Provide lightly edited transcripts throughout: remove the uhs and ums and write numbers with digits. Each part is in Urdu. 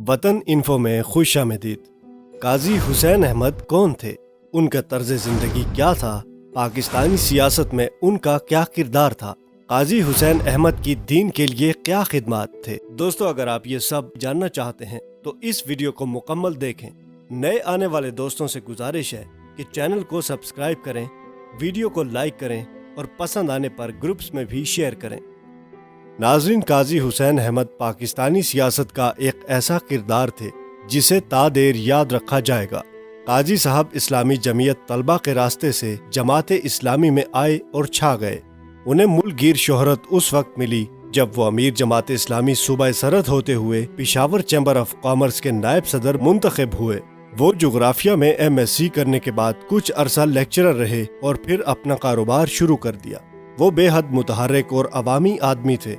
وطن انفو میں خوش آمدید۔ قاضی حسین احمد کون تھے؟ ان کا طرز زندگی کیا تھا؟ پاکستانی سیاست میں ان کا کیا کردار تھا؟ قاضی حسین احمد کی دین کے لیے کیا خدمات تھے؟ دوستو، اگر آپ یہ سب جاننا چاہتے ہیں تو اس ویڈیو کو مکمل دیکھیں۔ نئے آنے والے دوستوں سے گزارش ہے کہ چینل کو سبسکرائب کریں، ویڈیو کو لائک کریں اور پسند آنے پر گروپس میں بھی شیئر کریں۔ ناظرین، قاضی حسین احمد پاکستانی سیاست کا ایک ایسا کردار تھے جسے تا دیر یاد رکھا جائے گا۔ قاضی صاحب اسلامی جمعیت طلبہ کے راستے سے جماعت اسلامی میں آئے اور چھا گئے۔ انہیں ملک گیر شہرت اس وقت ملی جب وہ امیر جماعت اسلامی صوبہ سرحد ہوتے ہوئے پشاور چیمبر آف کامرس کے نائب صدر منتخب ہوئے۔ وہ جغرافیہ میں MS کرنے کے بعد کچھ عرصہ لیکچرر رہے اور پھر اپنا کاروبار شروع کر دیا۔ وہ بے حد متحرک اور عوامی آدمی تھے۔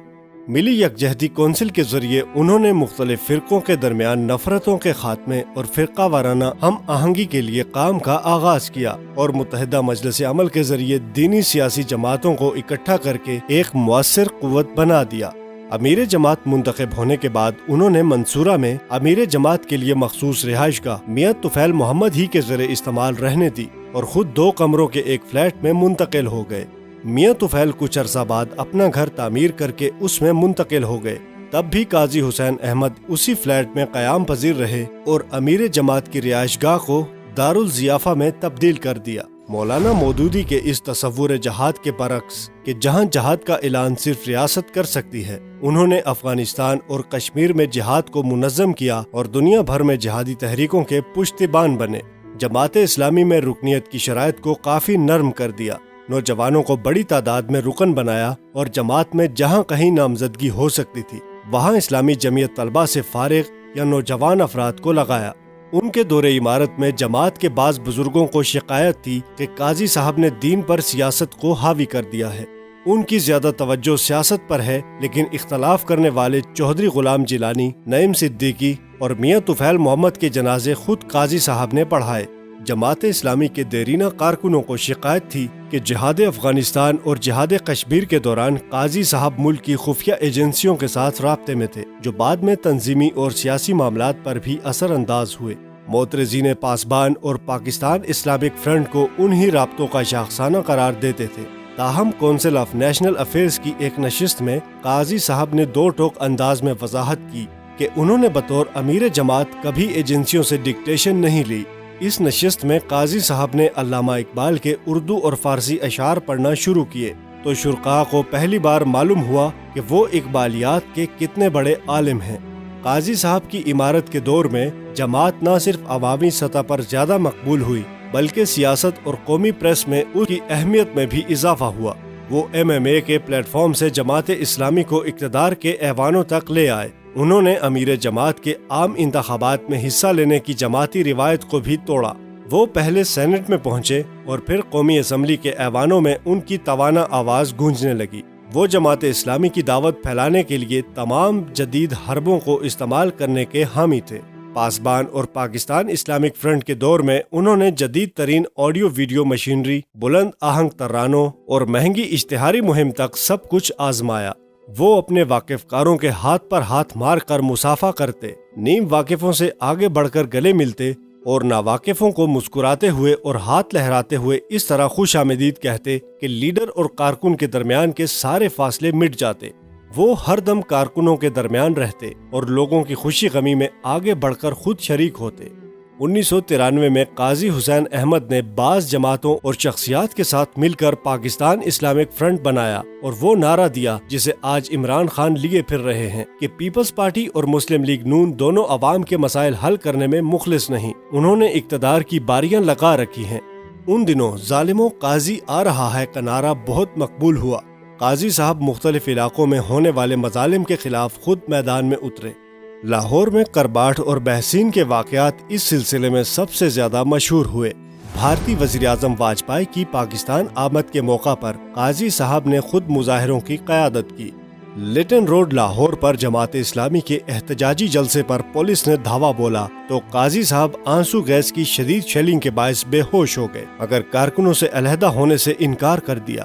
ملی یکجہتی کونسل کے ذریعے انہوں نے مختلف فرقوں کے درمیان نفرتوں کے خاتمے اور فرقہ وارانہ ہم آہنگی کے لیے کام کا آغاز کیا اور متحدہ مجلس عمل کے ذریعے دینی سیاسی جماعتوں کو اکٹھا کر کے ایک مؤثر قوت بنا دیا۔ امیر جماعت منتخب ہونے کے بعد انہوں نے منصورہ میں امیر جماعت کے لیے مخصوص رہائش گاہ میاں طفیل محمد ہی کے زیر استعمال رہنے دی اور خود 2 کمروں کے ایک فلیٹ میں منتقل ہو گئے۔ میاں طفیل کچھ عرصہ بعد اپنا گھر تعمیر کر کے اس میں منتقل ہو گئے۔ تب بھی قاضی حسین احمد اسی فلیٹ میں قیام پذیر رہے اور امیر جماعت کی رہائش گاہ کو دارالضیافہ میں تبدیل کر دیا۔ مولانا مودودی کے اس تصور جہاد کے برعکس کہ جہاں جہاد کا اعلان صرف ریاست کر سکتی ہے، انہوں نے افغانستان اور کشمیر میں جہاد کو منظم کیا اور دنیا بھر میں جہادی تحریکوں کے پشتیبان بنے۔ جماعت اسلامی میں رکنیت کی شرائط کو کافی نرم کر دیا، نوجوانوں کو بڑی تعداد میں رکن بنایا اور جماعت میں جہاں کہیں نامزدگی ہو سکتی تھی وہاں اسلامی جمعیت طلبہ سے فارغ یا نوجوان افراد کو لگایا۔ ان کے دور عمارت میں جماعت کے بعض بزرگوں کو شکایت تھی کہ قاضی صاحب نے دین پر سیاست کو حاوی کر دیا ہے۔ ان کی زیادہ توجہ سیاست پر ہے، لیکن اختلاف کرنے والے چودھری غلام جیلانی، نعیم صدیقی اور میاں طفیل محمد کے جنازے خود قاضی صاحب نے پڑھائے۔ جماعت اسلامی کے دیرینہ کارکنوں کو شکایت تھی کہ جہاد افغانستان اور جہاد کشمیر کے دوران قاضی صاحب ملک کی خفیہ ایجنسیوں کے ساتھ رابطے میں تھے، جو بعد میں تنظیمی اور سیاسی معاملات پر بھی اثر انداز ہوئے۔ معترضین پاسبان اور پاکستان اسلامک فرنٹ کو انہی رابطوں کا شاخسانہ قرار دیتے تھے۔ تاہم کونسل آف نیشنل افیئرز کی ایک نشست میں قاضی صاحب نے 2 ٹوک انداز میں وضاحت کی کہ انہوں نے بطور امیر جماعت کبھی ایجنسیوں سے ڈکٹیشن نہیں لی۔ اس نشست میں قاضی صاحب نے علامہ اقبال کے اردو اور فارسی اشعار پڑھنا شروع کیے تو شرکاء کو پہلی بار معلوم ہوا کہ وہ اقبالیات کے کتنے بڑے عالم ہیں۔ قاضی صاحب کی عمارت کے دور میں جماعت نہ صرف عوامی سطح پر زیادہ مقبول ہوئی بلکہ سیاست اور قومی پریس میں اس کی اہمیت میں بھی اضافہ ہوا۔ وہ MMA کے پلیٹ فارم سے جماعت اسلامی کو اقتدار کے ایوانوں تک لے آئے۔ انہوں نے امیر جماعت کے عام انتخابات میں حصہ لینے کی جماعتی روایت کو بھی توڑا۔ وہ پہلے سینٹ میں پہنچے اور پھر قومی اسمبلی کے ایوانوں میں ان کی توانا آواز گونجنے لگی۔ وہ جماعت اسلامی کی دعوت پھیلانے کے لیے تمام جدید حربوں کو استعمال کرنے کے حامی تھے۔ پاسبان اور پاکستان اسلامک فرنٹ کے دور میں انہوں نے جدید ترین آڈیو ویڈیو مشینری، بلند آہنگ ترانوں اور مہنگی اشتہاری مہم تک سب کچھ آزمایا۔ وہ اپنے واقف کاروں کے ہاتھ پر ہاتھ مار کر مصافحہ کرتے، نیم واقفوں سے آگے بڑھ کر گلے ملتے اور ناواقفوں کو مسکراتے ہوئے اور ہاتھ لہراتے ہوئے اس طرح خوش آمدید کہتے کہ لیڈر اور کارکن کے درمیان کے سارے فاصلے مٹ جاتے۔ وہ ہر دم کارکنوں کے درمیان رہتے اور لوگوں کی خوشی غمی میں آگے بڑھ کر خود شریک ہوتے۔ 1993 میں قاضی حسین احمد نے بعض جماعتوں اور شخصیات کے ساتھ مل کر پاکستان اسلامک فرنٹ بنایا اور وہ نعرہ دیا جسے آج عمران خان لیے پھر رہے ہیں کہ پیپلز پارٹی اور مسلم لیگ نون دونوں عوام کے مسائل حل کرنے میں مخلص نہیں، انہوں نے اقتدار کی باریاں لگا رکھی ہیں۔ ان دنوں ظالموں قاضی آ رہا ہے کا نعرہ بہت مقبول ہوا۔ قاضی صاحب مختلف علاقوں میں ہونے والے مظالم کے خلاف خود میدان میں اترے۔ لاہور میں کرباٹھ اور بحسین کے واقعات اس سلسلے میں سب سے زیادہ مشہور ہوئے۔ بھارتی وزیراعظم واجپئی کی پاکستان آمد کے موقع پر قاضی صاحب نے خود مظاہروں کی قیادت کی۔ لیٹن روڈ لاہور پر جماعت اسلامی کے احتجاجی جلسے پر پولیس نے دھاوا بولا تو قاضی صاحب آنسو گیس کی شدید شیلنگ کے باعث بے ہوش ہو گئے، مگر کارکنوں سے علیحدہ ہونے سے انکار کر دیا۔